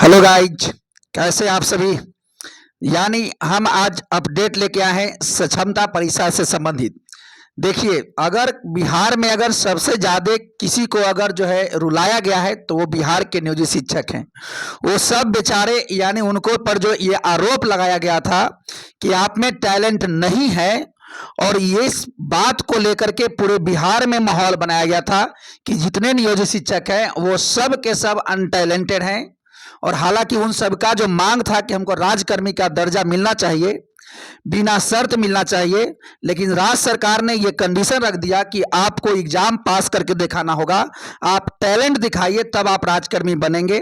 Hello guys, कैसे आप सभी। हम आज अपडेट लेके आए हैं सक्षमता परीक्षा से संबंधित। देखिए, अगर बिहार में अगर सबसे ज़्यादा किसी को अगर जो है रुलाया गया है तो वो बिहार के नियोजित शिक्षक हैं। वो सब बेचारे उनको पर जो ये आरोप लगाया गया था कि आप में टैलेंट नहीं है, और ये इस बात को लेकर के पूरे बिहार में माहौल बनाया गया था कि जितने नियोजित शिक्षक हैं वो सब के सब अनटैलेंटेड हैं। और हालांकि उन सब का जो मांग था कि हमको राजकर्मी का दर्जा मिलना चाहिए, बिना शर्त मिलना चाहिए, लेकिन राज्य सरकार ने यह कंडीशन रख दिया कि आपको एग्जाम पास करके दिखाना होगा, आप टैलेंट दिखाइए तब आप राजकर्मी बनेंगे।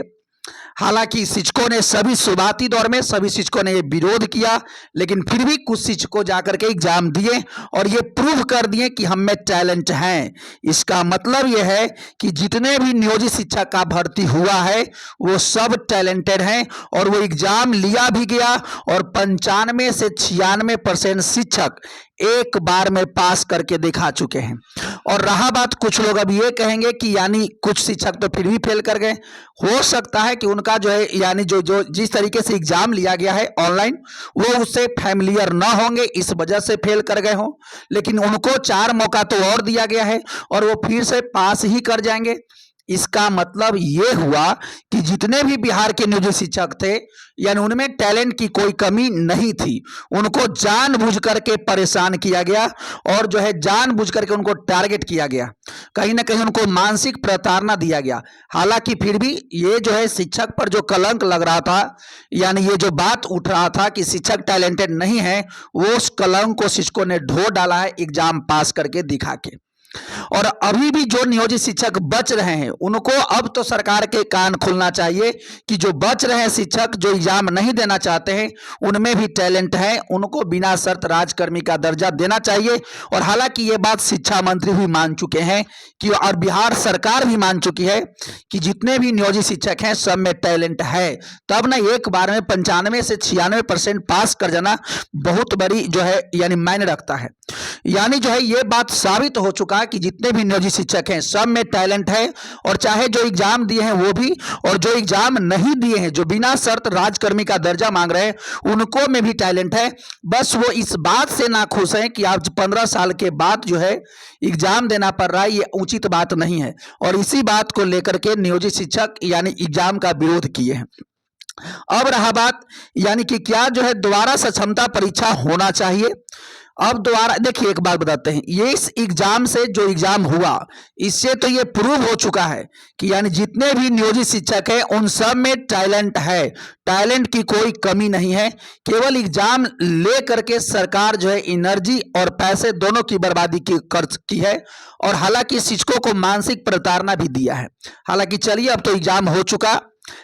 हालांकि शिक्षकों ने सभी शुरुआती दौर में सभी शिक्षकों ने ये विरोध किया, लेकिन फिर भी कुछ शिक्षकों जाकर के एग्जाम दिए और ये प्रूव कर दिए कि हम में टैलेंट है। इसका मतलब ये है कि जितने भी नियोजित शिक्षक का भर्ती हुआ है वो सब टैलेंटेड हैं, और वो एग्जाम लिया भी गया और 95 से 96% शिक्षक एक बार में पास करके दिखा चुके हैं। और रहा बात, कुछ लोग अब ये कहेंगे कि कुछ शिक्षक तो फिर भी फेल कर गए। हो सकता है कि उनका जो है जो जो जिस तरीके से एग्जाम लिया गया है ऑनलाइन, वो उससे फैमिलियर ना होंगे, इस वजह से फेल कर गए हों। लेकिन उनको 4 मौका तो और दिया गया है और वो फिर से पास ही कर जाएंगे। इसका मतलब ये हुआ कि जितने भी बिहार के नियोजित शिक्षक थे उनमें टैलेंट की कोई कमी नहीं थी। उनको जानबूझ करके परेशान किया गया और जो है जानबूझ करके उनको टारगेट किया गया, कहीं ना कहीं उनको मानसिक प्रताड़ना दिया गया। हालांकि फिर भी ये जो है शिक्षक पर जो कलंक लग रहा था, ये जो बात उठ रहा था कि शिक्षक टैलेंटेड नहीं है, वो उस कलंक को शिक्षकों ने ढो डाला है एग्जाम पास करके दिखा के। और अभी भी जो नियोजित शिक्षक बच रहे हैं उनको अब तो सरकार के कान खुलना चाहिए कि जो बच रहे हैं शिक्षक जो एग्जाम नहीं देना चाहते हैं उनमें भी टैलेंट है, उनको बिना शर्त राजकर्मी का दर्जा देना चाहिए। और हालांकि ये बात शिक्षा मंत्री भी मान चुके हैं कि, और बिहार सरकार भी मान चुकी है कि जितने भी नियोजित शिक्षक हैं सब में टैलेंट है। तब ना एक बार में 95 से 96% पास कर जाना बहुत बड़ी जो है मायने रखता है। जो है ये बात साबित हो चुका कि जितने भी नियोजित शिक्षक हैं सब में टैलेंट है, और चाहे जो एग्जाम दिए हैं वो भी, और जो एग्जाम नहीं दिए हैं जो बिना शर्त राजकर्मी का दर्जा मांग रहे हैं उनको में भी टैलेंट है। बस वो इस बात से नाखुश हैं कि आज 15 साल के बाद जो है एग्जाम देना पड़ रहा है, ये उचित बात नहीं है। और इसी बात को लेकर के नियोजित शिक्षक एग्जाम का विरोध किए हैं। अब रहा बात कि क्या जो है दोबारा सक्षमता परीक्षा होना चाहिए। अब दोबारा देखिए, एक बात बताते हैं, ये इस एग्जाम से जो एग्जाम हुआ इससे तो ये प्रूव हो चुका है कि जितने भी नियोजित शिक्षक हैं उन सब में टैलेंट है, टैलेंट की कोई कमी नहीं है। केवल एग्जाम ले करके सरकार जो है एनर्जी और पैसे दोनों की बर्बादी की है, और हालांकि शिक्षकों को मानसिक प्रताड़ना भी दिया है। हालांकि चलिए, अब तो एग्जाम हो चुका,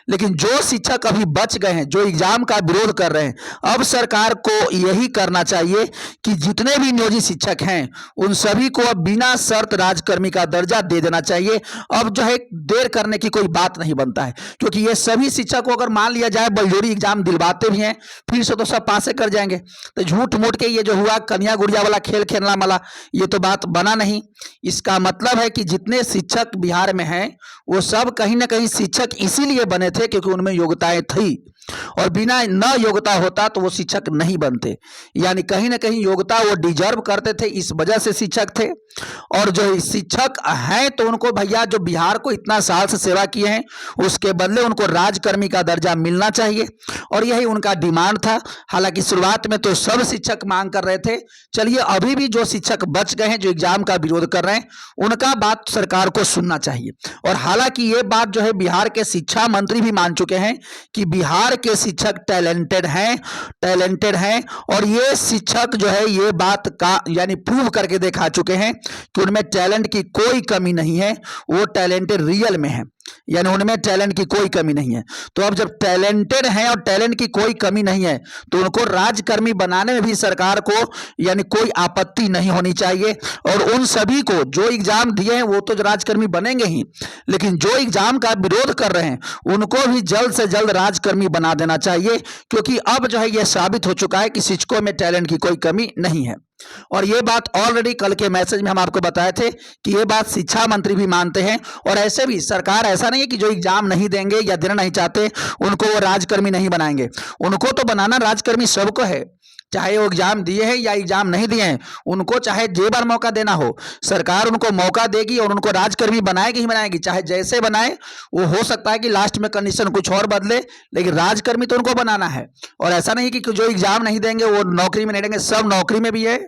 लेकिन जो शिक्षक अभी बच गए हैं जो एग्जाम का विरोध कर रहे हैं, अब सरकार को यही करना चाहिए कि जितने भी नियोजित शिक्षक हैं उन सभी को अब बिना शर्त राजकर्मी का दर्जा दे देना चाहिए। अब जो है देर करने की कोई बात नहीं बनता है, क्योंकि ये सभी शिक्षक को अगर मान लिया जाए बलजोरी एग्जाम दिलवाते भी हैं फिर से तो सब पासे कर जाएंगे। तो झूठ मूठ के ये जो हुआ कन्या गुड़िया वाला खेल खेलना वाला, ये तो बात बना नहीं। इसका मतलब है कि जितने शिक्षक बिहार में हैं वो सब कहीं ना कहीं शिक्षक इसीलिए बने थे क्योंकि उनमें योग्यताएं थी, और बिना न योग्यता होता तो वो शिक्षक नहीं बनते। कहीं ना कहीं योग्यता वो डिजर्व करते थे, इस वजह से शिक्षक थे। और जो शिक्षक हैं तो उनको भैया जो बिहार को इतना साल से सेवा किए हैं उसके बदले उनको राजकर्मी का दर्जा मिलना चाहिए, और यही उनका डिमांड था। हालांकि शुरुआत में तो सब शिक्षक मांग कर रहे थे। चलिए, अभी भी जो शिक्षक बच गए हैं जो एग्जाम का विरोध कर रहे हैं उनका बात सरकार को सुनना चाहिए। और हालांकि ये बात जो है बिहार के शिक्षा मंत्री भी मान चुके हैं कि बिहार के शिक्षक टैलेंटेड हैं, और ये शिक्षक जो है ये बात का प्रूव करके दिखा चुके हैं कि उनमें टैलेंट की कोई कमी नहीं है, वो टैलेंटेड रियल में है, उनमें टैलेंट की कोई कमी नहीं है। तो अब जब टैलेंटेड हैं और टैलेंट की कोई कमी नहीं है तो उनको राजकर्मी बनाने में भी सरकार को कोई आपत्ति नहीं होनी चाहिए। और उन सभी को जो एग्जाम दिए हैं वो तो राजकर्मी बनेंगे ही, लेकिन जो एग्जाम का विरोध कर रहे हैं उनको भी जल्द से जल्द राजकर्मी बना देना चाहिए, क्योंकि अब जो है यह साबित हो चुका है कि शिक्षकों में टैलेंट की कोई कमी नहीं है। और ये बात ऑलरेडी कल के मैसेज में हम आपको बताए थे कि ये बात शिक्षा मंत्री भी मानते हैं। और ऐसे भी सरकार ऐसा नहीं है कि जो एग्जाम नहीं देंगे या देना नहीं चाहते उनको वो राजकर्मी नहीं बनाएंगे, उनको तो बनाना राजकर्मी सबको है, चाहे वो एग्जाम दिए हैं या एग्जाम नहीं दिए हैं, उनको चाहे जे बार मौका देना हो सरकार उनको मौका देगी और उनको राजकर्मी बनाएगी ही बनाएगी, चाहे जैसे बनाए। वो हो सकता है कि लास्ट में कंडीशन कुछ और बदले, लेकिन राजकर्मी तो उनको बनाना है। और ऐसा नहीं कि जो एग्जाम नहीं देंगे वो नौकरी में नहीं देंगे, सब नौकरी में भी है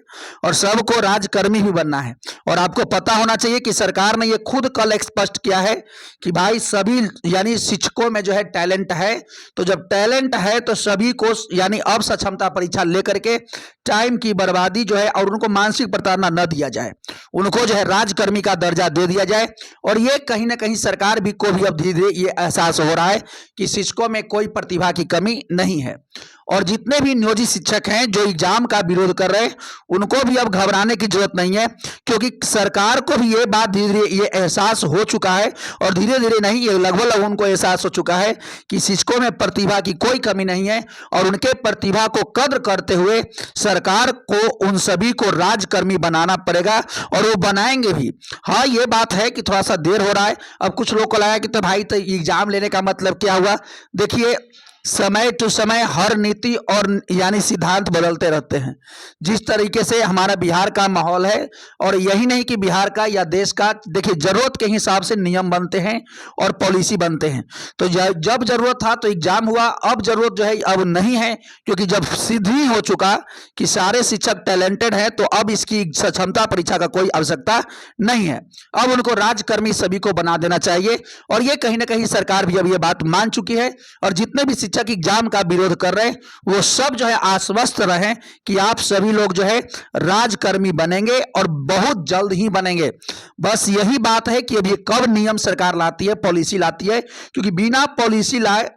और सबको राजकर्मी भी बनना है। और आपको पता होना चाहिए कि सरकार ने ये खुद कल स्पष्ट किया है कि भाई सभी यानी शिक्षकों में जो है टैलेंट है, तो जब टैलेंट है तो सभी को यानी अब सक्षमता परीक्षा लेकर के टाइम की बर्बादी जो है और उनको मानसिक प्रताड़ना न दिया जाए, उनको जो है राजकर्मी का दर्जा दे दिया जाए। और ये कहीं ना कहीं सरकार भी को भी अब धीरे धीरे ये एहसास हो रहा है कि शिक्षकों में कोई प्रतिभा की कमी नहीं है। और जितने भी नियोजित शिक्षक हैं जो एग्जाम का विरोध कर रहे हैं उनको भी अब घबराने की जरूरत नहीं है, क्योंकि सरकार को भी ये बात धीरे धीरे ये एहसास हो चुका है। और धीरे धीरे नहीं, ये लगभग उनको एहसास हो चुका है कि शिक्षकों में प्रतिभा की कोई कमी नहीं है और उनके प्रतिभा को कद्र करते हुए सरकार को उन सभी को राजकर्मी बनाना पड़ेगा और वो बनाएंगे भी। हाँ, ये बात है कि थोड़ा सा देर हो रहा है। अब कुछ लोग को लगा कि तो भाई तो एग्जाम लेने का मतलब क्या हुआ। देखिए, समय टू समय हर नीति और यानी सिद्धांत बदलते रहते हैं। जिस तरीके से हमारा बिहार का माहौल है, और यही नहीं कि बिहार का या देश का, देखिए जरूरत के हिसाब से नियम बनते हैं और पॉलिसी बनते हैं। तो जब जरूरत था तो एग्जाम हुआ, अब जरूरत जो है अब नहीं है, क्योंकि जब सिद्ध ही हो चुका कि सारे शिक्षक टैलेंटेड हैं तो अब इसकी क्षमता परीक्षा का कोई आवश्यकता नहीं है। अब उनको राजकर्मी सभी को बना देना चाहिए और ये कहीं ना कहीं सरकार भी अब ये बात मान चुकी है। और जितने भी शिक्षक एग्जाम का विरोध कर रहे हैं वो सब जो है आश्वस्त रहें कि आप सभी लोग जो है राजकर्मी बनेंगे और बहुत जल्द ही बनेंगे। बस यही बात है कि अब ये कब नियम सरकार लाती है, पॉलिसी लाती है, क्योंकि बिना पॉलिसी लाए,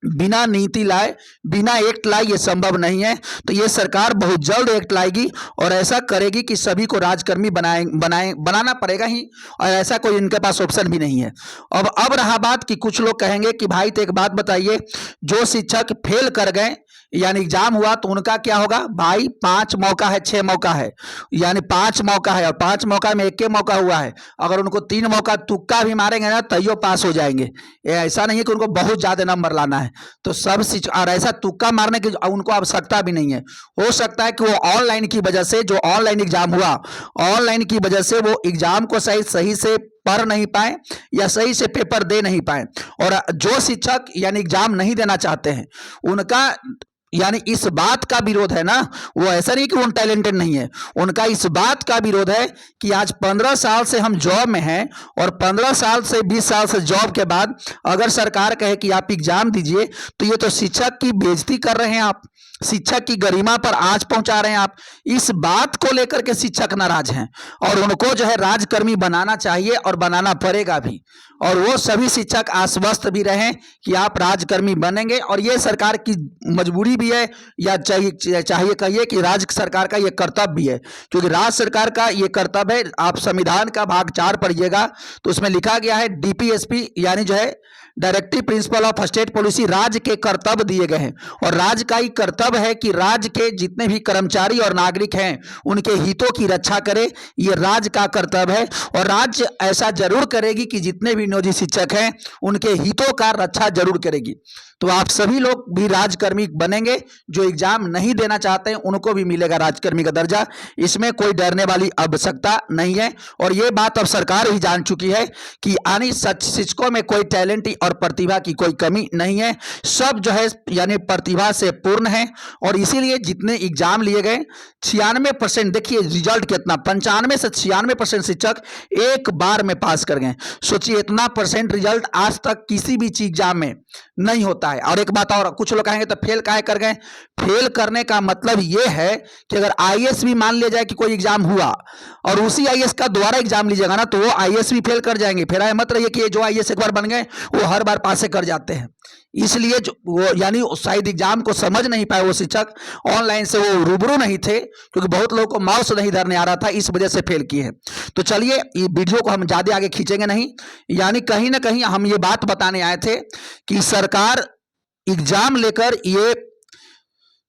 बिना नीति लाए, बिना एक्ट लाए ये संभव नहीं है। तो ये सरकार बहुत जल्द एक्ट लाएगी और ऐसा करेगी कि सभी को राजकर्मी बनाना पड़ेगा ही, और ऐसा कोई इनके पास ऑप्शन भी नहीं है। अब रहा बात कि कुछ लोग कहेंगे कि भाई तो एक बात बताइए, जो शिक्षक फेल कर गए यानी एग्जाम हुआ तो उनका क्या होगा। भाई 5 मौका है, 6 मौका है, यानी 5 मौका है और 5 मौका में एक मौका हुआ है। अगर उनको 3 मौका तुक्का भी मारेंगे ना तैयो पास हो जाएंगे। ऐसा नहीं है कि उनको बहुत ज्यादा नंबर लाना है। तो सब और ऐसा तुक्का मारने की उनको आवश्यकता भी नहीं है। हो सकता है कि वो ऑनलाइन की वजह से, जो ऑनलाइन एग्जाम हुआ, ऑनलाइन की वजह से वो एग्जाम को सही से पढ़ नहीं पाए या सही से पेपर दे नहीं पाए। और जो शिक्षक यानी एग्जाम नहीं देना चाहते हैं उनका यानी इस बात का विरोध है ना, वो ऐसा नहीं कि वो टैलेंटेड नहीं है, उनका इस बात का विरोध है कि आज 15 साल से हम जॉब में हैं और 15 साल से 20 साल से जॉब के बाद अगर सरकार कहे कि आप एग्जाम दीजिए तो ये तो शिक्षक की बेइज्जती कर रहे हैं, आप शिक्षक की गरिमा पर आंच पहुंचा रहे हैं। आप इस बात को लेकर के शिक्षक नाराज हैं और उनको जो है राजकर्मी बनाना चाहिए और बनाना पड़ेगा भी। और वो सभी शिक्षक आश्वस्त भी रहें कि आप राजकर्मी बनेंगे और ये सरकार की मजबूरी भी है, या चाहिए कहिए कि राज्य सरकार का ये कर्तव्य भी है, क्योंकि राज्य सरकार का ये कर्तव्य है। आप संविधान का भाग 4 पढ़िएगा तो उसमें लिखा गया है डीपीएसपी यानी जो है directive principle of state policy राज्य के कर्तव्य दिए गए हैं। और राज्य का ही कर्तव्य है कि राज्य के जितने भी कर्मचारी और नागरिक हैं उनके हितों की रक्षा करे, ये राज्य का कर्तव्य है। और राज्य ऐसा जरूर करेगी कि जितने भी नियोजित शिक्षक हैं उनके हितों का रक्षा जरूर करेगी। तो आप सभी लोग भी राजकर्मी बनेंगे, जो एग्जाम नहीं देना चाहते हैं उनको भी मिलेगा राजकर्मी का दर्जा, इसमें कोई डरने वाली आवश्यकता नहीं है। और ये बात अब सरकार भी जान चुकी है कि यानी शिक्षकों में कोई टैलेंट और प्रतिभा की कोई कमी नहीं है, सब जो है यानी प्रतिभा से पूर्ण है। और इसीलिए जितने एग्जाम लिए गए 96%, देखिए रिजल्ट कितना, 95 से 96% शिक्षक एक बार में पास कर गए। सोचिए इतना परसेंट रिजल्ट आज तक किसी भी एग्जाम में नहीं होता है। और एक बात और, कुछ लोग कहेंगे तो फेल काहे कर गए। फेल करने का मतलब यह है कि अगर आईएएस भी मान लिया जाए कि कोई एग्जाम हुआ और उसी आईएएस का दोबारा एग्जाम लीजिएगा ना तो वो आईएएस भी फेल कर जाएंगे। फिर मत रहिए कि जो आईएएस एक बार बन गए वो हर बार पास कर जाते हैं। इसलिए जो वो यानी शायद एग्जाम को समझ नहीं पाए वो शिक्षक, ऑनलाइन से वो रूबरू नहीं थे, क्योंकि बहुत लोगों को माउस नहीं धरने आ रहा था, इस वजह से फेल किए हैं। तो चलिए ये वीडियो को हम ज्यादा आगे खींचेंगे नहीं, यानी कहीं ना कहीं हम ये बात बताने आए थे कि सरकार एग्जाम लेकर ये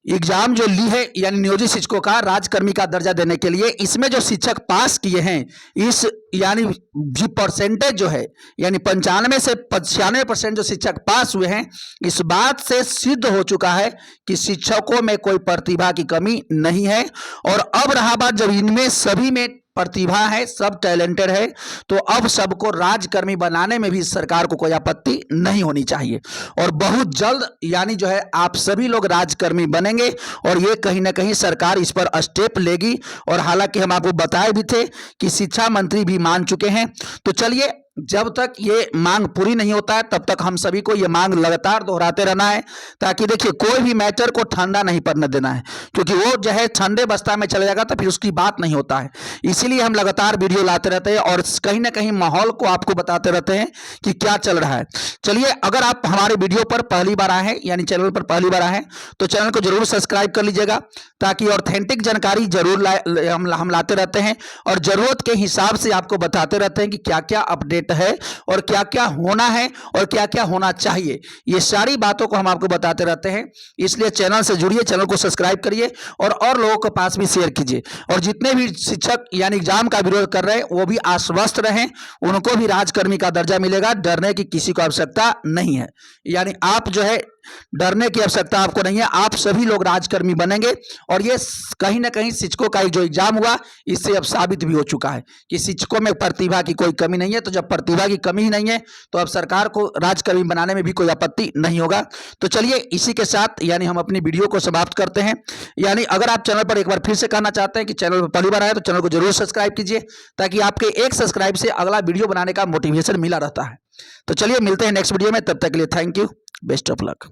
एग्जाम जो ली है यानी नियोजित शिक्षकों का राजकर्मी का दर्जा देने के लिए, इसमें जो शिक्षक पास किए हैं, इस यानी जो परसेंटेज जो है यानी 95 से 95% जो शिक्षक पास हुए हैं, इस बात से सिद्ध हो चुका है कि शिक्षकों में कोई प्रतिभा की कमी नहीं है। और अब रहा बात, जब इनमें सभी में प्रतिभा है, सब टैलेंटेड है, तो अब सबको राजकर्मी बनाने में भी सरकार को कोई आपत्ति नहीं होनी चाहिए। और बहुत जल्द यानी जो है आप सभी लोग राजकर्मी बनेंगे और ये कहीं ना कहीं सरकार इस पर स्टेप लेगी। और हालांकि हम आपको बताए भी थे कि शिक्षा मंत्री भी मान चुके हैं। तो चलिए, जब तक ये मांग पूरी नहीं होता है तब तक हम सभी को ये मांग लगातार दोहराते रहना है, ताकि देखिए कोई भी मैटर को ठंडा नहीं पड़ने देना है, क्योंकि वो जो है ठंडे बस्ता में चले जाएगा तो फिर उसकी बात नहीं होता है। इसीलिए हम लगातार वीडियो लाते रहते हैं और कहीं ना कहीं माहौल को आपको बताते रहते हैं कि क्या चल रहा है। चलिए, अगर आप हमारे वीडियो पर पहली बार आए हैं यानी चैनल पर पहली बार आए हैं तो चैनल को जरूर सब्सक्राइब कर लीजिएगा, ताकि ऑथेंटिक जानकारी जरूर हम लाते रहते हैं और जरूरत के हिसाब से आपको बताते रहते हैं कि क्या क्या अपडेट है और क्या क्या होना है और क्या क्या होना चाहिए। ये सारी बातों को हम आपको बताते रहते हैं। इसलिए चैनल से जुड़िए, चैनल को सब्सक्राइब करिए और लोगों के पास भी शेयर कीजिए। और जितने भी शिक्षक यानी एग्जाम का विरोध कर रहे हैं वो भी आश्वस्त रहें, उनको भी राजकर्मी का दर्जा मिलेगा। डरने की किसी को आवश्यकता नहीं है, यानी आप जो है डरने की आवश्यकता आपको नहीं है। आप सभी लोग राजकर्मी बनेंगे और ये कहीं ना कहीं शिक्षकों का जो एग्जाम हुआ इससे अब साबित भी हो चुका है कि शिक्षकों में प्रतिभा की कोई कमी नहीं है। तो जब प्रतिभा की कमी ही नहीं है तो अब सरकार को राजकर्मी बनाने में भी कोई आपत्ति नहीं होगा। तो चलिए, इसी के साथ यानी हम अपनी वीडियो को समाप्त करते हैं। यानी अगर आप चैनल पर एक बार फिर से कहना चाहते हैं कि चैनल पर पहली बार आए तो चैनल को जरूर सब्सक्राइब कीजिए, ताकि आपके एक सब्सक्राइब से अगला वीडियो बनाने का मोटिवेशन मिला रहता है। तो चलिए, मिलते हैं नेक्स्ट वीडियो में, तब तक के लिए thank you, best of luck.